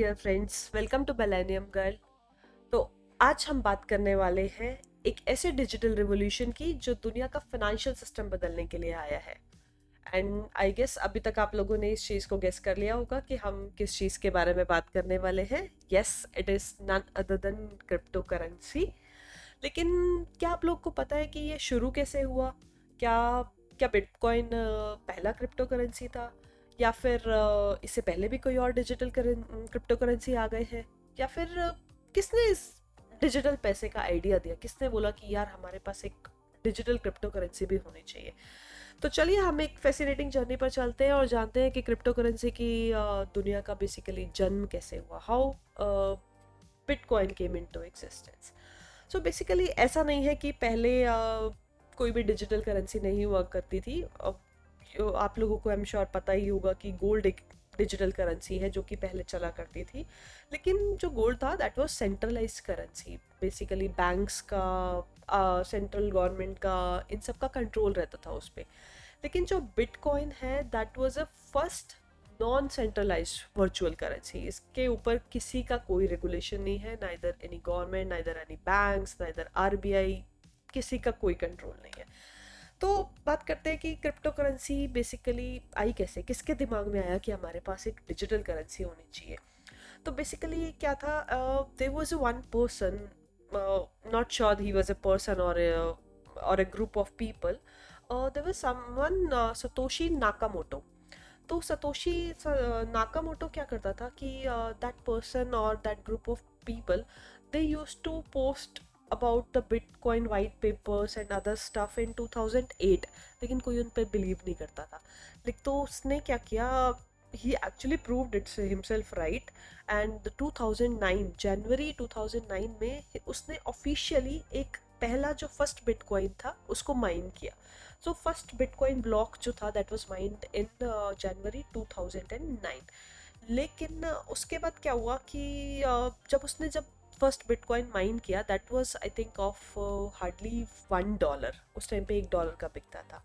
Dear friends, welcome to Belenium girl. तो आज हम बात करने वाले हैं एक ऐसे डिजिटल रिवॉल्यूशन की जो दुनिया का फाइनेंशियल सिस्टम बदलने के लिए आया है। एंड आई गेस अभी तक आप लोगों ने इस चीज़ को गेस कर लिया होगा कि हम किस चीज़ के बारे में बात करने वाले हैं। Yes, it is none other than crypto currency. लेकिन क्या आप लोग को पता है कि ये शुरू कैसे हुआ? क्या क्या बिटकॉइन पहला क्रिप्टो करेंसी था, या फिर इससे पहले भी कोई और डिजिटल क्रिप्टो करेंसी आ गए हैं, या फिर किसने इस डिजिटल पैसे का आइडिया दिया? किसने बोला कि यार हमारे पास एक डिजिटल क्रिप्टो करेंसी भी होनी चाहिए? तो चलिए हम एक फैसिनेटिंग जर्नी पर चलते हैं और जानते हैं कि क्रिप्टो करेंसी की दुनिया का बेसिकली जन्म कैसे हुआ, how bitcoin came into existence. So basically ऐसा नहीं है कि पहले कोई भी डिजिटल करेंसी नहीं हुआ करती थी। आप लोगों को आई एम श्योर पता ही होगा कि गोल्ड एक डिजिटल करेंसी है जो कि पहले चला करती थी। लेकिन जो गोल्ड था that was centralised currency, basically banks का, सेंट्रल गवर्नमेंट का, इन सब का कंट्रोल रहता था उस पर। लेकिन जो बिटकॉइन है that was a first non centralised virtual currency. इसके ऊपर किसी का कोई रेगुलेशन नहीं है, neither any government, neither any banks, neither RBI, किसी का कोई कंट्रोल नहीं है। तो बात करते हैं कि क्रिप्टो करेंसी बेसिकली आई कैसे, किसके दिमाग में आया कि हमारे पास एक डिजिटल करेंसी होनी चाहिए। तो बेसिकली क्या था, there was one person, not sure he was a person और a group of people. There was someone, Satoshi Nakamoto. तो सतोशी नाकामोटो क्या करता था कि दैट पर्सन और that group of people, they used to post about the bitcoin white papers and other stuff in 2008। लेकिन कोई उन पर बिलीव नहीं करता था। लेकिन तो उसने क्या किया, he actually proved it himself right, and 2009 जनवरी 2009 में उसने ऑफिशियली एक पहला जो फर्स्ट बिटकॉइन था उसको माइन किया। सो फर्स्ट बिटकॉइन ब्लॉक जो था दैट वाज माइंड इन जनवरी 2009। लेकिन उसके बाद क्या हुआ कि जब फर्स्ट बिटकॉइन माइन किया that was I think of hardly $1। उस टाइम पे $1 का बिकता था।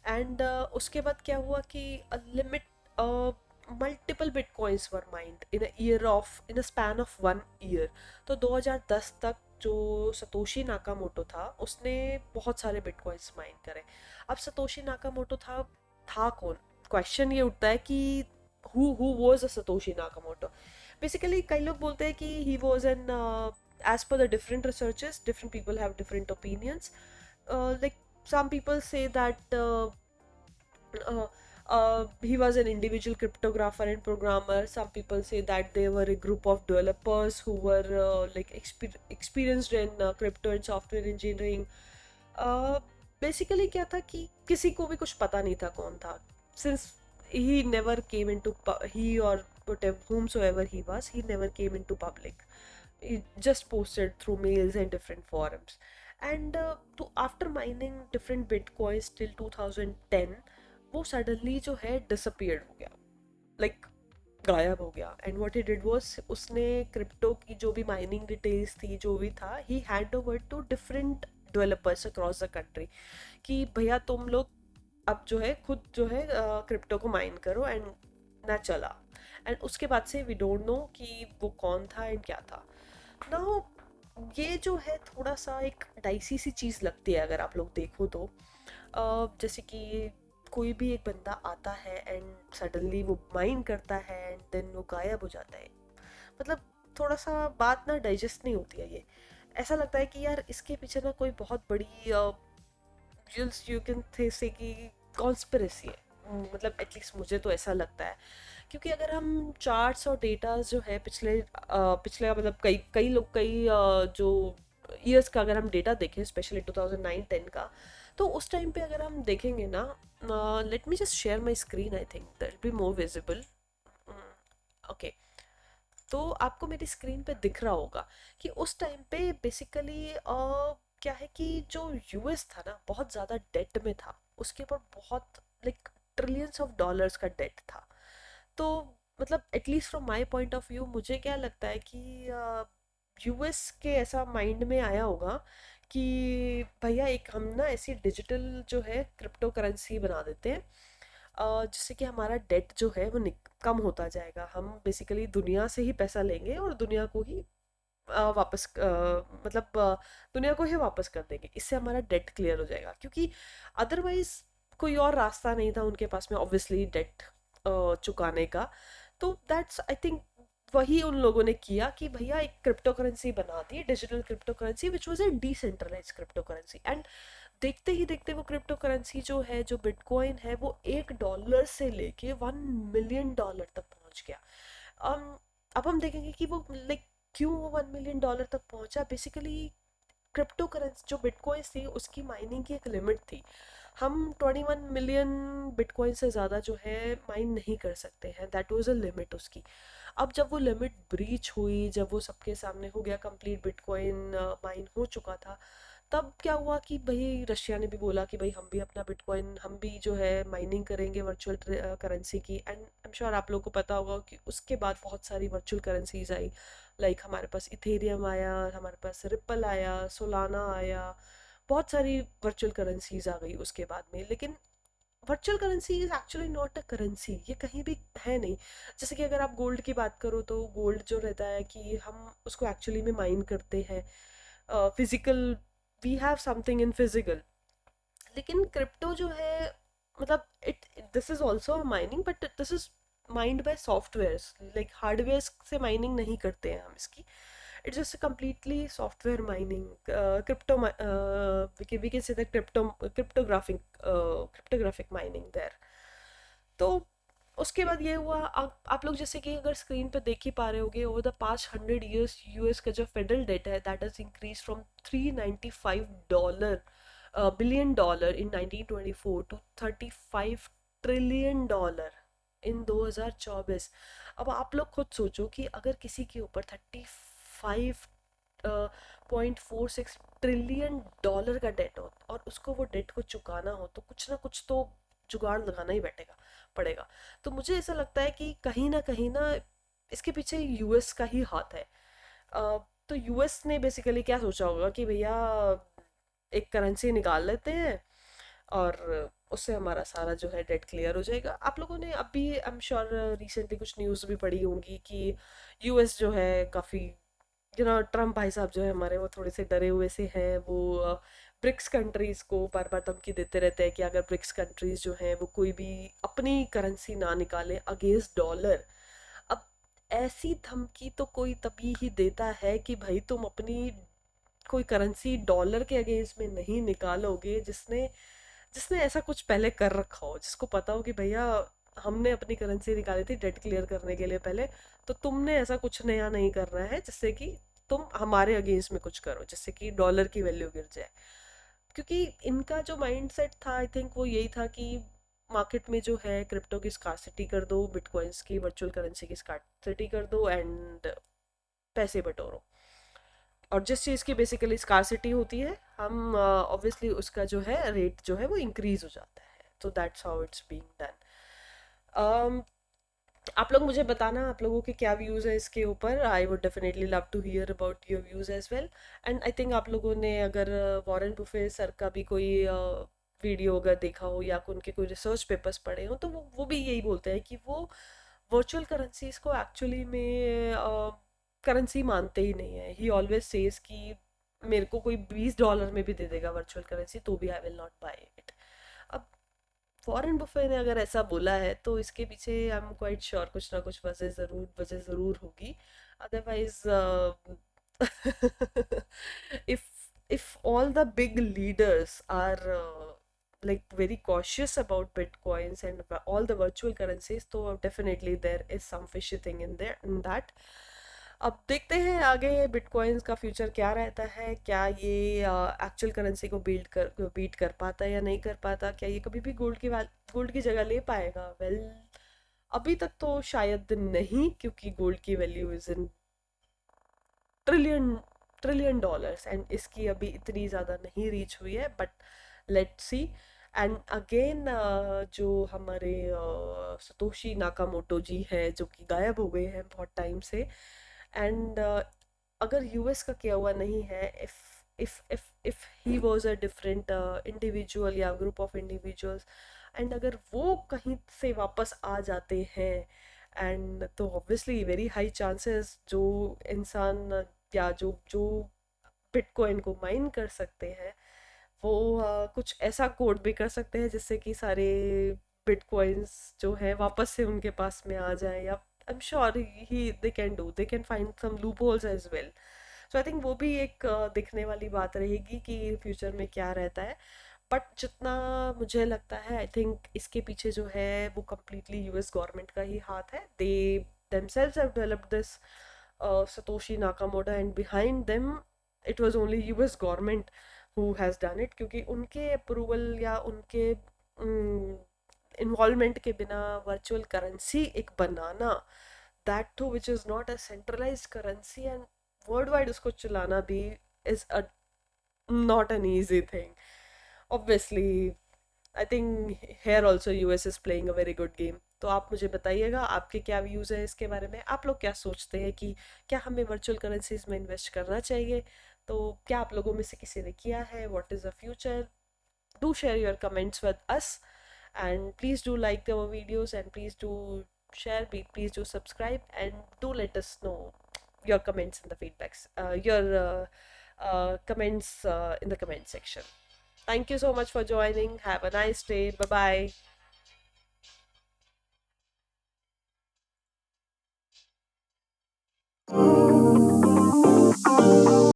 एंड उसके बाद क्या हुआ कि limit multiple bitcoins were mind in a span of 1 year. तो 2010 तक जो सतोशी नाकामोटो था उसने बहुत सारे बिटकॉइंस माइन करे। अब सतोशी नाकामोटो था कौन? क्वेश्चन ये उठता है कि who was a Satoshi Nakamoto. Basically कई लोग बोलते हैं कि he was an, as per the different researchers, different people have different opinions. Like some people say that uh, he was an individual cryptographer and programmer. Some people say that they were a group of developers who were like experienced in crypto and software engineering. Basically क्या था कि किसी को भी कुछ पता नहीं था कौन था, since he never came into he or whatever whomsoever he never came into public. He just posted through mails and different forums. And after mining different bitcoins till 2010, वो सडनली जो है डिसअपियर्ड हो गया, लाइक गायब हो गया। And what he did was, उसने crypto की जो भी माइनिंग डिटेल्स थी, जो भी था, he hand over to different developers across the country कि भैया तुम लोग अब जो है खुद जो है क्रिप्टो को माइन करो। एंड ना चला। एंड उसके बाद से वी डोंट नो कि वो कौन था एंड क्या था ना। ये जो है थोड़ा सा एक डाइसी सी चीज़ लगती है अगर आप लोग देखो तो। जैसे कि कोई भी एक बंदा आता है एंड सडनली वो माइंड करता है एंड देन वो गायब हो जाता है। मतलब थोड़ा सा बात ना डाइजेस्ट नहीं होती है ये। ऐसा लगता है कि यार इसके पीछे ना कोई बहुत बड़ी यू कैन से कि कॉन्स्पिरेसी है। मतलब एटलीस्ट मुझे तो ऐसा लगता है। क्योंकि अगर हम चार्ट्स और डेटा जो है पिछले मतलब जो ईयर्स का अगर हम डेटा देखें, स्पेशली 2009-10 का, तो उस टाइम पे अगर हम देखेंगे ना, let me just share my screen, I think that be more visible. Okay, तो आपको मेरी स्क्रीन पे दिख रहा होगा कि उस टाइम पे बेसिकली क्या है कि जो यूएस था ना बहुत ज़्यादा डेट में था। उसके ऊपर बहुत लाइक ट्रिलियंस ऑफ डॉलर्स का डेट था। तो मतलब at least from my point of view मुझे क्या लगता है कि यूएस के ऐसा माइंड में आया होगा कि भैया एक हम ना ऐसी डिजिटल जो है क्रिप्टो करेंसी बना देते हैं जिससे कि हमारा डेट जो है वो कम होता जाएगा। हम बेसिकली दुनिया से ही पैसा लेंगे और दुनिया को ही वापस मतलब दुनिया को ही वापस कर देंगे। इससे हमारा डेट क्लियर हो जाएगा, क्योंकि अदरवाइज कोई और रास्ता नहीं था उनके पास में ऑब्वियसली डेट चुकाने का। तो दैट्स आई थिंक वही उन लोगों ने किया कि भैया एक क्रिप्टो करेंसी बना दी, digital crypto currency which was a decentralise crypto currency. And देखते ही देखते वो क्रिप्टो करेंसी जो है, जो बिटकॉइन है, वो $1 से लेके $1 मिलियन तक पहुंच गया। um, अब हम देखेंगे कि वो लाइक क्यों वो $1 मिलियन तक पहुंचा। बेसिकली क्रिप्टो करेंसी जो बिटकॉइंस थी उसकी माइनिंग की एक लिमिट थी। हम 21 मिलियन बिटकॉइन से ज़्यादा जो है माइन नहीं कर सकते हैं, दैट वाज अ लिमिट उसकी। अब जब वो लिमिट ब्रीच हुई, जब वो सबके सामने हो गया, कंप्लीट बिटकॉइन माइन हो चुका था, तब क्या हुआ कि भाई रशिया ने भी बोला कि भाई हम भी अपना बिटकॉइन, हम भी जो है माइनिंग करेंगे वर्चुअल करेंसी की। एंड आई एम श्योर आप लोगों को पता होगा कि उसके बाद बहुत सारी वर्चुअल करेंसीज आई। लाइक हमारे पास इथेरियम आया, हमारे पास रिपल आया, सोलाना आया, बहुत सारी वर्चुअल करेंसीज आ गई उसके बाद में। लेकिन virtual currency is actually not a currency, ये कहीं भी है नहीं। जैसे कि अगर आप गोल्ड की बात करो तो गोल्ड जो रहता है कि हम उसको एक्चुअली में माइन करते हैं, physical, we have something in physical. लेकिन क्रिप्टो जो है, मतलब it this is also mining, but this is mined by softwares, like hardware से माइनिंग नहीं करते हैं हम इसकी। It's just completely software mining, crypto we can say that cryptographic mining there। तो उसके बाद ये हुआ, आप लोग जैसे कि अगर स्क्रीन पे देख ही पा रहे होगे, over the past 100 years US का जो फेडरल डेट है that has increase from $395 billion in 1924 to $35 trillion in 2024। अब आप लोग खुद सोचो कि अगर किसी के ऊपर 35.46 ट्रिलियन का डेट हो और उसको वो डेट को चुकाना हो, तो कुछ ना कुछ तो जुगाड़ लगाना ही पड़ेगा। तो मुझे ऐसा लगता है कि कहीं ना इसके पीछे यूएस का ही हाथ है। तो यूएस ने बेसिकली क्या सोचा होगा कि भैया एक करेंसी निकाल लेते हैं और उससे हमारा सारा जो है डेट क्लियर हो जाएगा। आप लोगों ने अभी आई एम श्योर रिसेंटली कुछ न्यूज़ भी पढ़ी होंगी कि यूएस जो है काफ़ी, ट्रम्प भाई साहब जो है हमारे, वो थोड़े से डरे हुए से हैं। वो ब्रिक्स कंट्रीज को बार बार धमकी देते रहते हैं कि अगर ब्रिक्स कंट्रीज जो हैं वो कोई भी अपनी करेंसी ना निकाले अगेंस्ट डॉलर। अब ऐसी धमकी तो कोई तभी ही देता है कि भाई तुम अपनी कोई करेंसी डॉलर के अगेंस्ट में नहीं निकालोगे जिसने जिसने ऐसा कुछ पहले कर रखा हो, जिसको पता हो कि भैया हमने अपनी करेंसी निकाली थी डेट क्लियर करने के लिए पहले, तो तुमने ऐसा कुछ नया नहीं करना है जिससे कि तुम हमारे अगेंस्ट में कुछ करो जिससे कि डॉलर की वैल्यू गिर जाए। क्योंकि इनका जो माइंडसेट था आई थिंक वो यही था कि मार्केट में जो है क्रिप्टो की स्कार्सिटी कर दो, बिटकॉइंस की वर्चुअल करेंसी की स्कार्सिटी कर दो एंड पैसे बटोरो। और जिस चीज़ की बेसिकली स्कार्सिटी होती है, हम ऑब्वियसली उसका जो है रेट जो है वो इंक्रीज हो जाता है। तो that's how it's being done. आप लोग मुझे बताना आप लोगों के क्या व्यूज़ है इसके ऊपर। I would definitely love to hear about your views as well. And I think आप लोगों ने अगर वॉरेन बुफे सर का भी कोई वीडियो अगर देखा हो या उनके कोई रिसर्च पेपर्स पढ़े हो, तो वो भी यही बोलते हैं कि वो वर्चुअल करेंसीज को एक्चुअली में करेंसी मानते ही नहीं है। ही ऑलवेज सेज कि मेरे को कोई $20 में भी दे देगा वर्चुअल करेंसी तो भी I will not buy it. अब वॉरेन बफे ने अगर ऐसा बोला है तो इसके पीछे आई एम क्वाइट श्योर कुछ ना कुछ वजह ज़रूर होगी। Otherwise if if all the big leaders are like very cautious about bitcoins and all the virtual currencies, so definitely there is some fishy thing in that। अब देखते हैं आगे बिटकॉइंस का फ्यूचर क्या रहता है, क्या ये एक्चुअल करेंसी को बीट कर पाता है या नहीं कर पाता, क्या ये कभी भी गोल्ड की जगह ले पाएगा। वेल अभी तक तो शायद नहीं, क्योंकि गोल्ड की value is in trillion trillion dollars and इसकी अभी इतनी ज़्यादा नहीं रीच हुई है, but let's see. And again जो हमारे सतोशी नाकामोटो जी है जो कि गायब हो गए हैं बहुत टाइम से। एंड अगर यूएस का किया हुआ नहीं है, if he was a different individual या ग्रुप ऑफ इंडिविजुअल्स, एंड अगर वो कहीं से वापस आ जाते हैं एंड तो ऑब्वियसली वेरी हाई चांसेस जो इंसान या जो जो बिटकॉइन को माइन कर सकते हैं वो कुछ ऐसा कोड भी कर सकते हैं जिससे कि सारे बिटकॉइंस जो है वापस से उनके पास में आ जाए या आई एम श्योर ही they can find some loopholes as well. So I think वो भी एक देखने वाली बात रहेगी कि फ्यूचर में क्या रहता है। बट जितना मुझे लगता है आई थिंक इसके पीछे जो है वो कम्प्लीटली यूएस गवर्नमेंट का ही हाथ है। दे themselves have developed this Satoshi Nakamoto and behind them it was only US government who has done it क्योंकि उनके अप्रूवल या उनके इन्वॉल्वमेंट के बिना वर्चुअल करेंसी एक बनाना that too which is not a centralise currency and world wide उसको चलाना भी is a not an easy thing obviously. I think here also US is playing a very good game. तो आप मुझे बताइएगा आपके क्या व्यूज़ है इसके बारे में, आप लोग क्या सोचते हैं कि क्या हमें वर्चुअल करेंसीज में इन्वेस्ट करना चाहिए। तो क्या आप लोगों में से किसी ने किया है, what is the future, do share your comments with us and please do like our videos and please do share, please do subscribe and do let us know your comments in the feedbacks, your comments in the comment section. Thank you so much for joining. Have a nice day. Bye bye.